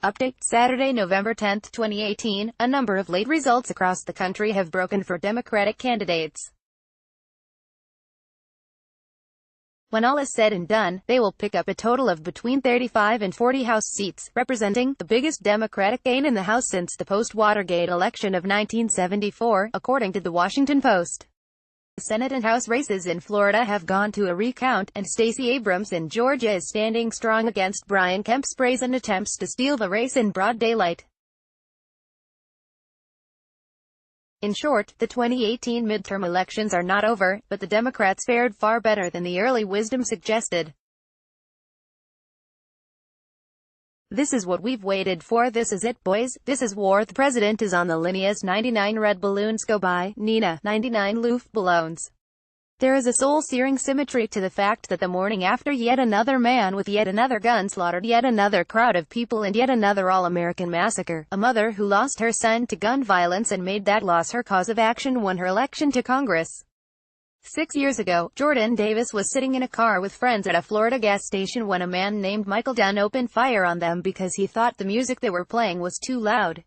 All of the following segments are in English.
Update: Saturday, November 10, 2018, a number of late results across the country have broken for Democratic candidates. When all is said and done, they will pick up a total of between 35 and 40 House seats, representing the biggest Democratic gain in the House since the post-Watergate election of 1974, according to The Washington Post. The Senate and House races in Florida have gone to a recount, and Stacey Abrams in Georgia is standing strong against Brian Kemp's brazen attempts to steal the race in broad daylight. In short, the 2018 midterm elections are not over, but the Democrats fared far better than the early wisdom suggested. This is what we've waited for. This is it, boys. This is war. The president is on the line as 99 red balloons go by. Nina, 99 loof balloons. There is a soul-searing symmetry to the fact that the morning after yet another man with yet another gun slaughtered yet another crowd of people and yet another all-American massacre, a mother who lost her son to gun violence and made that loss her cause of action won her election to Congress. 6 years ago, Jordan Davis was sitting in a car with friends at a Florida gas station when a man named Michael Dunn opened fire on them because he thought the music they were playing was too loud.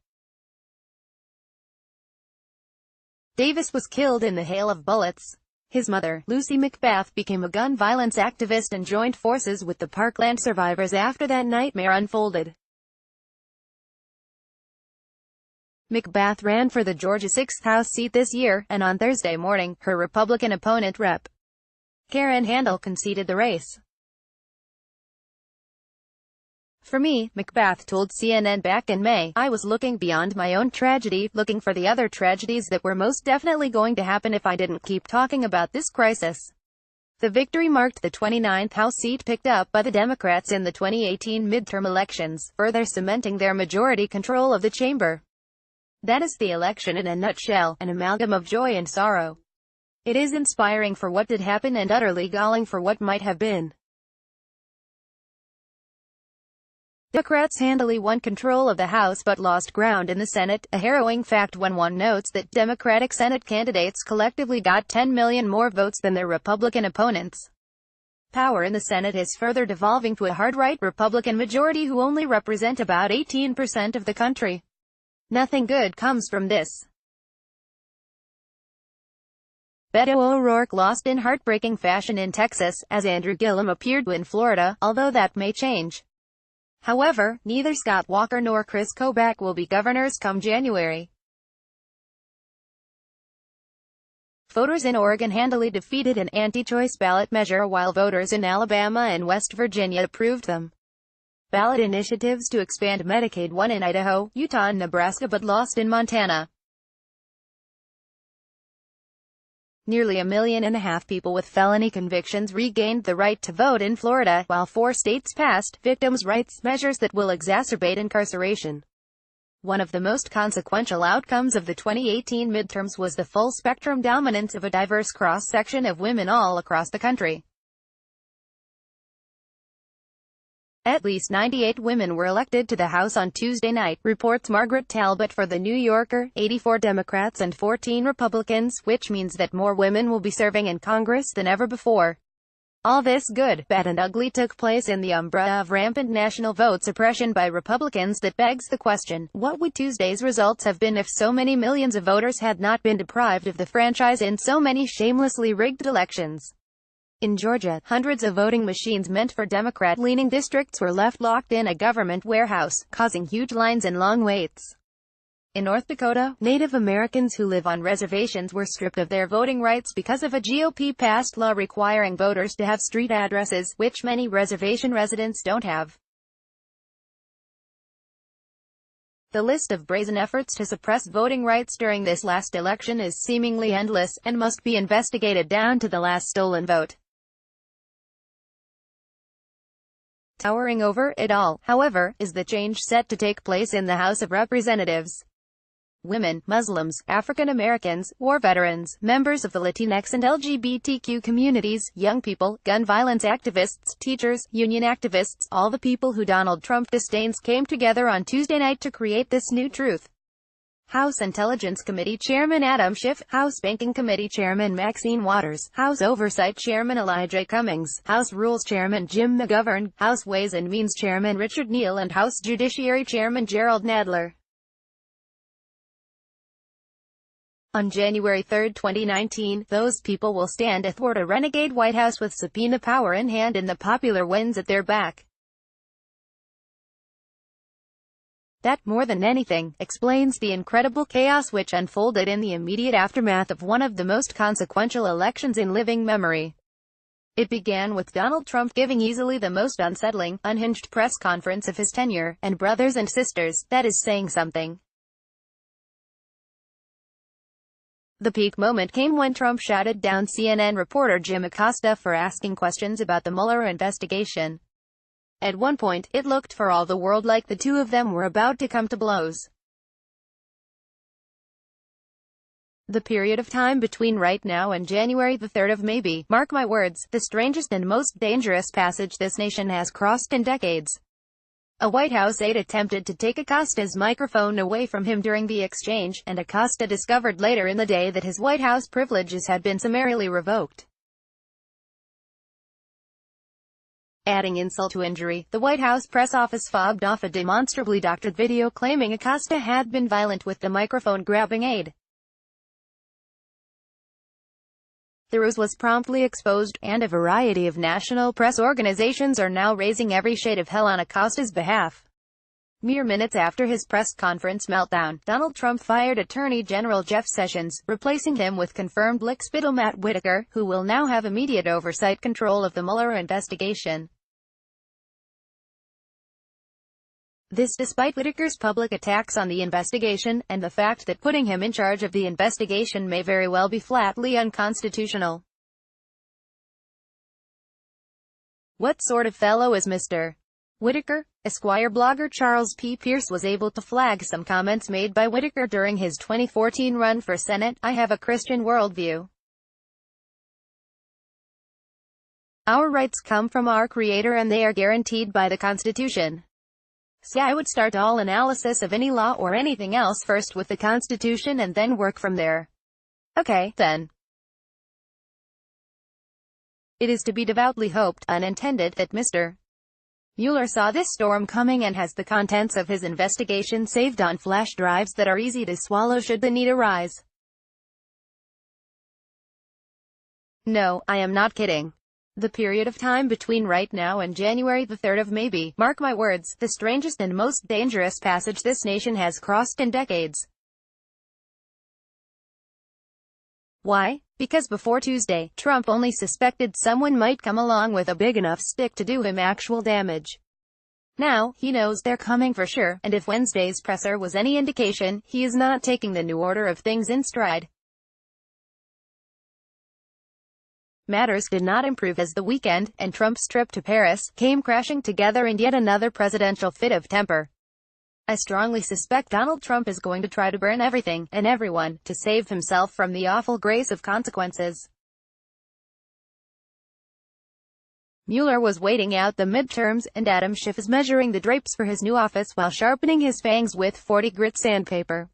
Davis was killed in the hail of bullets. His mother, Lucy McBath, became a gun violence activist and joined forces with the Parkland survivors after that nightmare unfolded. McBath ran for the Georgia 6th House seat this year, and on Thursday morning, her Republican opponent Rep. Karen Handel conceded the race. For me, McBath told CNN back in May, I was looking beyond my own tragedy, looking for the other tragedies that were most definitely going to happen if I didn't keep talking about this crisis. The victory marked the 29th House seat picked up by the Democrats in the 2018 midterm elections, further cementing their majority control of the chamber. That is the election in a nutshell, an amalgam of joy and sorrow. It is inspiring for what did happen and utterly galling for what might have been. Democrats handily won control of the House but lost ground in the Senate, a harrowing fact when one notes that Democratic Senate candidates collectively got 10 million more votes than their Republican opponents. Power in the Senate is further devolving to a hard-right Republican majority who only represent about 18% of the country. Nothing good comes from this. Beto O'Rourke lost in heartbreaking fashion in Texas, as Andrew Gillum appeared in Florida, although that may change. However, neither Scott Walker nor Chris Kobach will be governors come January. Voters in Oregon handily defeated an anti-choice ballot measure while voters in Alabama and West Virginia approved them. Ballot initiatives to expand Medicaid won in Idaho, Utah and Nebraska but lost in Montana. Nearly 1.5 million people with felony convictions regained the right to vote in Florida, while 4 states passed victims' rights measures that will exacerbate incarceration. One of the most consequential outcomes of the 2018 midterms was the full-spectrum dominance of a diverse cross-section of women all across the country. At least 98 women were elected to the House on Tuesday night, reports Margaret Talbot for The New Yorker, 84 Democrats and 14 Republicans, which means that more women will be serving in Congress than ever before. All this good, bad and ugly took place in the umbrella of rampant national vote suppression by Republicans that begs the question, what would Tuesday's results have been if so many millions of voters had not been deprived of the franchise in so many shamelessly rigged elections? In Georgia, hundreds of voting machines meant for Democrat-leaning districts were left locked in a government warehouse, causing huge lines and long waits. In North Dakota, Native Americans who live on reservations were stripped of their voting rights because of a GOP-passed law requiring voters to have street addresses, which many reservation residents don't have. The list of brazen efforts to suppress voting rights during this last election is seemingly endless, and must be investigated down to the last stolen vote. Towering over it all, however, is the change set to take place in the House of Representatives. Women, Muslims, African Americans, war veterans, members of the Latinx and LGBTQ communities, young people, gun violence activists, teachers, union activists, all the people who Donald Trump disdains came together on Tuesday night to create this new truth. House Intelligence Committee Chairman Adam Schiff, House Banking Committee Chairman Maxine Waters, House Oversight Chairman Elijah Cummings, House Rules Chairman Jim McGovern, House Ways and Means Chairman Richard Neal and House Judiciary Chairman Gerald Nadler. On January 3, 2019, those people will stand athwart a renegade White House with subpoena power in hand and the popular winds at their back. That, more than anything, explains the incredible chaos which unfolded in the immediate aftermath of one of the most consequential elections in living memory. It began with Donald Trump giving easily the most unsettling, unhinged press conference of his tenure, and brothers and sisters, that is saying something. The peak moment came when Trump shouted down CNN reporter Jim Acosta for asking questions about the Mueller investigation. At one point, it looked for all the world like the two of them were about to come to blows. The period of time between right now and January the 3rd of may be, mark my words, the strangest and most dangerous passage this nation has crossed in decades. A White House aide attempted to take Acosta's microphone away from him during the exchange, and Acosta discovered later in the day that his White House privileges had been summarily revoked. Adding insult to injury, the White House press office fobbed off a demonstrably doctored video claiming Acosta had been violent with the microphone-grabbing aide. The ruse was promptly exposed, and a variety of national press organizations are now raising every shade of hell on Acosta's behalf. Mere minutes after his press conference meltdown, Donald Trump fired Attorney General Jeff Sessions, replacing him with confirmed lickspittle Matt Whitaker, who will now have immediate oversight control of the Mueller investigation. This despite Whitaker's public attacks on the investigation, and the fact that putting him in charge of the investigation may very well be flatly unconstitutional. What sort of fellow is Mr. Whitaker? Esquire blogger Charles P. Pierce was able to flag some comments made by Whitaker during his 2014 run for Senate. I have a Christian worldview. Our rights come from our Creator and they are guaranteed by the Constitution. See, I would start all analysis of any law or anything else first with the Constitution and then work from there. Okay, then. It is to be devoutly hoped, unintended, that Mr. Mueller saw this storm coming and has the contents of his investigation saved on flash drives that are easy to swallow should the need arise. No, I am not kidding. The period of time between right now and January the 3rd of may be, mark my words, the strangest and most dangerous passage this nation has crossed in decades. Why? Because before Tuesday, Trump only suspected someone might come along with a big enough stick to do him actual damage. Now, he knows they're coming for sure, and if Wednesday's presser was any indication, he is not taking the new order of things in stride. Matters did not improve as the weekend, and Trump's trip to Paris, came crashing together in yet another presidential fit of temper. I strongly suspect Donald Trump is going to try to burn everything, and everyone, to save himself from the awful grace of consequences. Mueller was waiting out the midterms, and Adam Schiff is measuring the drapes for his new office while sharpening his fangs with 40 grit sandpaper.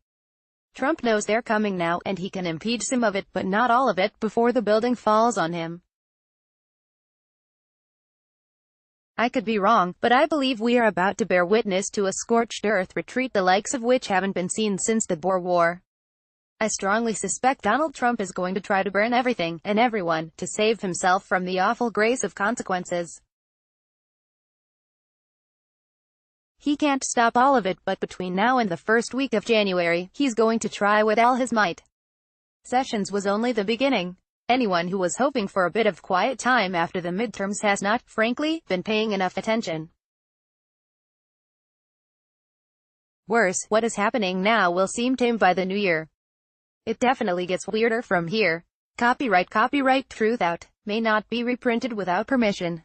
Trump knows they're coming now, and he can impeach some of it, but not all of it, before the building falls on him. I could be wrong, but I believe we are about to bear witness to a scorched earth retreat the likes of which haven't been seen since the Boer War. I strongly suspect Donald Trump is going to try to burn everything, and everyone, to save himself from the awful grace of consequences. He can't stop all of it, but between now and the first week of January, he's going to try with all his might. Sessions was only the beginning. Anyone who was hoping for a bit of quiet time after the midterms has not, frankly, been paying enough attention. Worse, what is happening now will seem tame by the new year. It definitely gets weirder from here. Copyright Truth Out. May not be reprinted without permission.